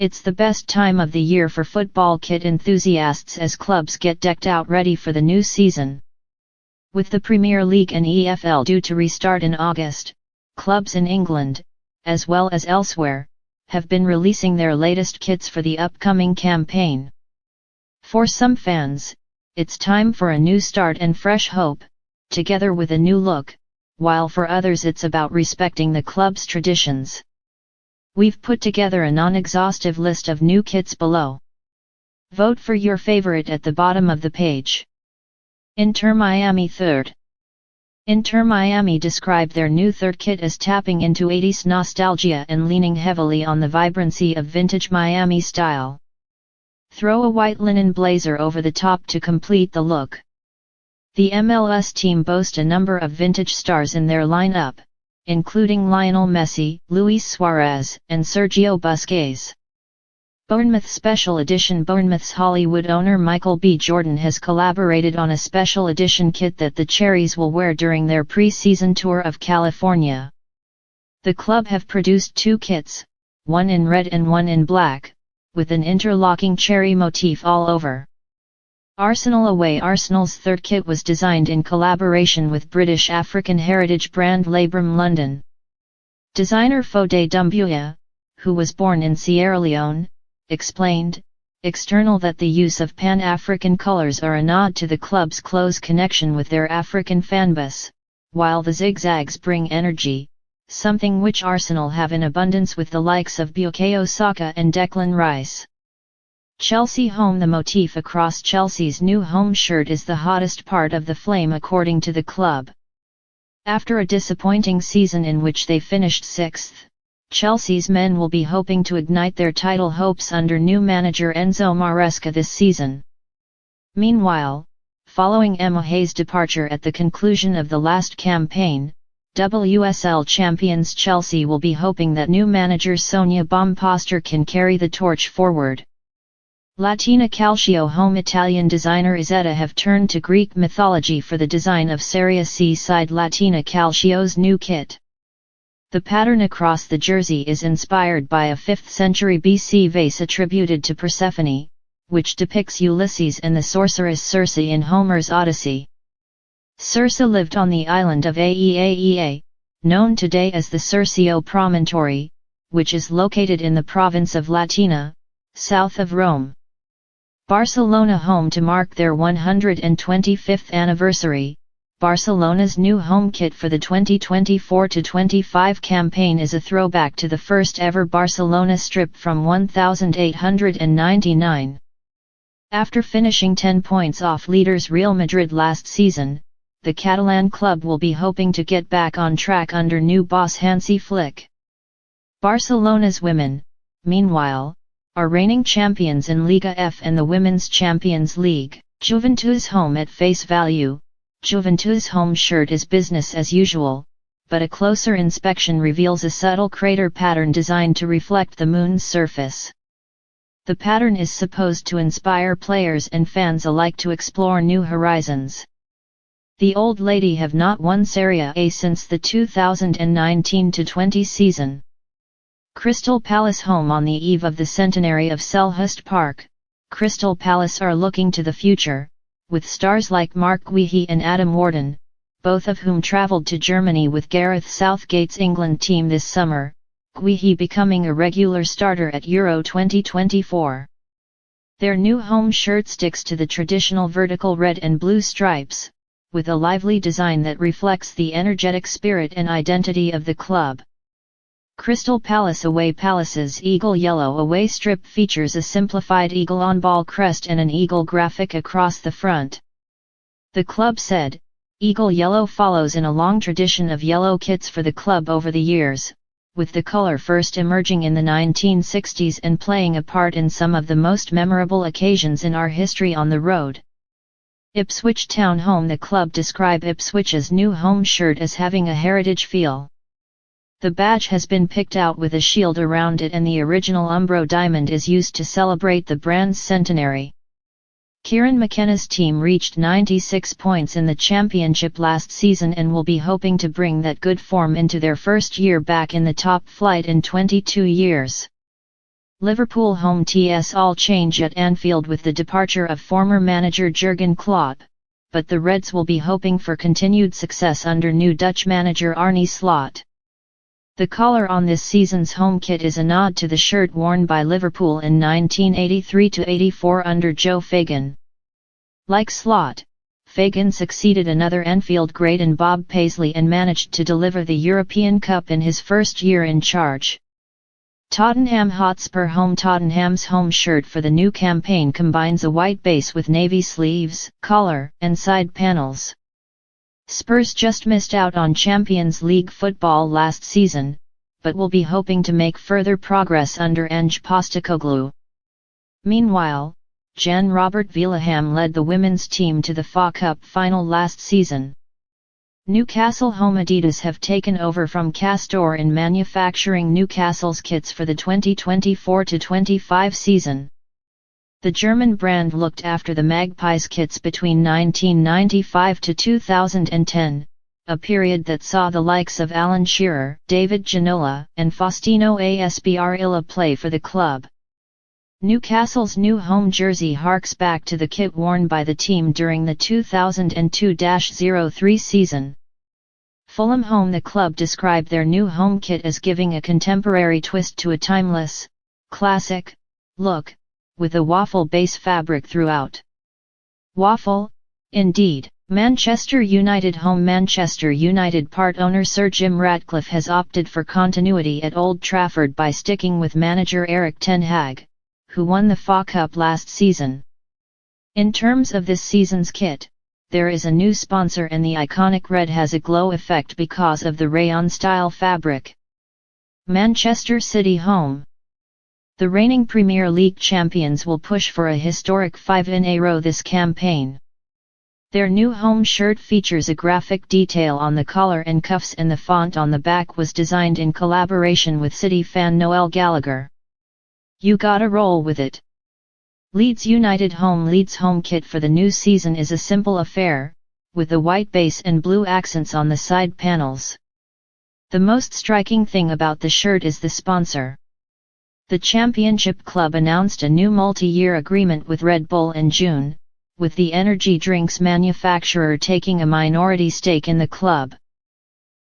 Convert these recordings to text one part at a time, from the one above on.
It's the best time of the year for football kit enthusiasts as clubs get decked out ready for the new season. With the Premier League and EFL due to restart in August, clubs in England, as well as elsewhere, have been releasing their latest kits for the upcoming campaign. For some fans, it's time for a new start and fresh hope, together with a new look, while for others it's about respecting the club's traditions. We've put together a non-exhaustive list of new kits below. Vote for your favorite at the bottom of the page. Inter Miami third. Inter Miami described their new third kit as tapping into 80s nostalgia and leaning heavily on the vibrancy of vintage Miami style. Throw a white linen blazer over the top to complete the look. The MLS team boasts a number of vintage stars in their lineup, including Lionel Messi, Luis Suarez, and Sergio Busquets. Bournemouth Special Edition. Bournemouth's Hollywood owner Michael B. Jordan has collaborated on a special edition kit that the Cherries will wear during their pre-season tour of California. The club have produced two kits, one in red and one in black, with an interlocking cherry motif all over. Arsenal away. Arsenal's third kit was designed in collaboration with British African heritage brand Labrum London. Designer Fode Doumbouya, who was born in Sierra Leone, explained, external that the use of Pan-African colors are a nod to the club's close connection with their African fanbase, while the zigzags bring energy, something which Arsenal have in abundance with the likes of Bukayo Saka and Declan Rice. Chelsea home. The motif across Chelsea's new home shirt is the hottest part of the flame according to the club. After a disappointing season in which they finished 6th, Chelsea's men will be hoping to ignite their title hopes under new manager Enzo Maresca this season. Meanwhile, following Emma Hayes' departure at the conclusion of the last campaign, WSL champions Chelsea will be hoping that new manager Sonia Bomposter can carry the torch forward. Latina Calcio home. Italian designer Izzetta have turned to Greek mythology for the design of Serie C side Latina Calcio's new kit. The pattern across the jersey is inspired by a 5th century BC vase attributed to Persephone, which depicts Ulysses and the sorceress Circe in Homer's Odyssey. Circe lived on the island of Aeaea, known today as the Circeo Promontory, which is located in the province of Latina, south of Rome. Barcelona home. To mark their 125th anniversary, Barcelona's new home kit for the 2024-25 campaign is a throwback to the first ever Barcelona strip from 1899. After finishing 10 points off leaders Real Madrid last season, the Catalan club will be hoping to get back on track under new boss Hansi Flick. Barcelona's women, meanwhile, are reigning champions in Liga F and the Women's Champions League. Juventus home. At face value, Juventus home shirt is business as usual, but a closer inspection reveals a subtle crater pattern designed to reflect the moon's surface. The pattern is supposed to inspire players and fans alike to explore new horizons. The Old Lady have not won Serie A since the 2019-20 season. Crystal Palace home. On the eve of the centenary of Selhurst Park, Crystal Palace are looking to the future, with stars like Mark Guehi and Adam Wharton, both of whom travelled to Germany with Gareth Southgate's England team this summer, Guehi becoming a regular starter at Euro 2024. Their new home shirt sticks to the traditional vertical red and blue stripes, with a lively design that reflects the energetic spirit and identity of the club. Crystal Palace away. Palace's eagle yellow away strip features a simplified eagle on-ball crest and an eagle graphic across the front. The club said, Eagle yellow follows in a long tradition of yellow kits for the club over the years, with the color first emerging in the 1960s and playing a part in some of the most memorable occasions in our history on the road. Ipswich Town home. The club describe Ipswich's new home shirt as having a heritage feel. The badge has been picked out with a shield around it and the original Umbro diamond is used to celebrate the brand's centenary. Kieran McKenna's team reached 96 points in the championship last season and will be hoping to bring that good form into their first year back in the top flight in 22 years. Liverpool home TS all change at Anfield with the departure of former manager Jurgen Klopp, but the Reds will be hoping for continued success under new Dutch manager Arne Slot. The collar on this season's home kit is a nod to the shirt worn by Liverpool in 1983-84 under Joe Fagan. Like Slot, Fagan succeeded another Anfield great in Bob Paisley and managed to deliver the European Cup in his first year in charge. Tottenham Hotspur Tottenham's home shirt for the new campaign combines a white base with navy sleeves, collar, and side panels. Spurs just missed out on Champions League football last season, but will be hoping to make further progress under Ange Postecoglou. Meanwhile, Jan-Robert Vilaham led the women's team to the FA Cup final last season. Newcastle home Adidas have taken over from Castor in manufacturing Newcastle's kits for the 2024-25 season. The German brand looked after the Magpies kits between 1995 to 2010, a period that saw the likes of Alan Shearer, David Ginola, and Faustino Asprilla play for the club. Newcastle's new home jersey harks back to the kit worn by the team during the 2002-03 season. Fulham home The club described their new home kit as giving a contemporary twist to a timeless, classic look, with a waffle base fabric throughout. Waffle, indeed. Manchester United home Manchester United part owner Sir Jim Ratcliffe has opted for continuity at Old Trafford by sticking with manager Erik ten Hag, who won the FA Cup last season. In terms of this season's kit, there is a new sponsor and the iconic red has a glow effect because of the rayon-style fabric. Manchester City home. The reigning Premier League champions will push for a historic 5-in-a-row this campaign. Their new home shirt features a graphic detail on the collar and cuffs, and the font on the back was designed in collaboration with City fan Noel Gallagher. You gotta roll with it. Leeds United home Leeds home kit for the new season is a simple affair, with a white base and blue accents on the side panels. The most striking thing about the shirt is the sponsor. The Championship club announced a new multi-year agreement with Red Bull in June, with the energy drinks manufacturer taking a minority stake in the club.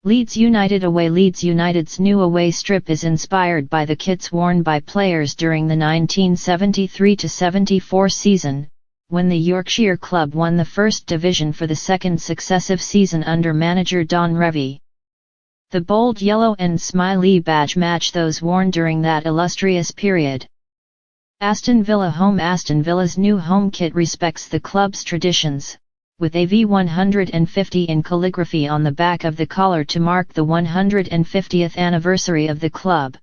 Leeds United away Leeds United's new away strip is inspired by the kits worn by players during the 1973-74 season, when the Yorkshire club won the First Division for the second successive season under manager Don Revie. The bold yellow and smiley badge match those worn during that illustrious period. Aston Villa home Aston Villa's new home kit respects the club's traditions, with a V150 in calligraphy on the back of the collar to mark the 150th anniversary of the club.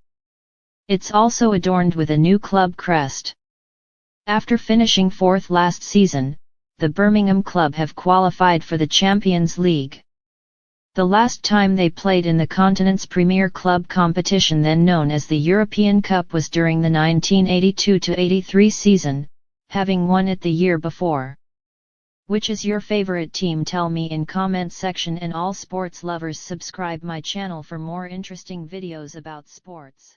It's also adorned with a new club crest. After finishing fourth last season, the Birmingham club have qualified for the Champions League. The last time they played in the continent's premier club competition, then known as the European Cup, was during the 1982-83 season, having won it the year before. Which is your favorite team? Tell me in comment section, and all sports lovers subscribe my channel for more interesting videos about sports.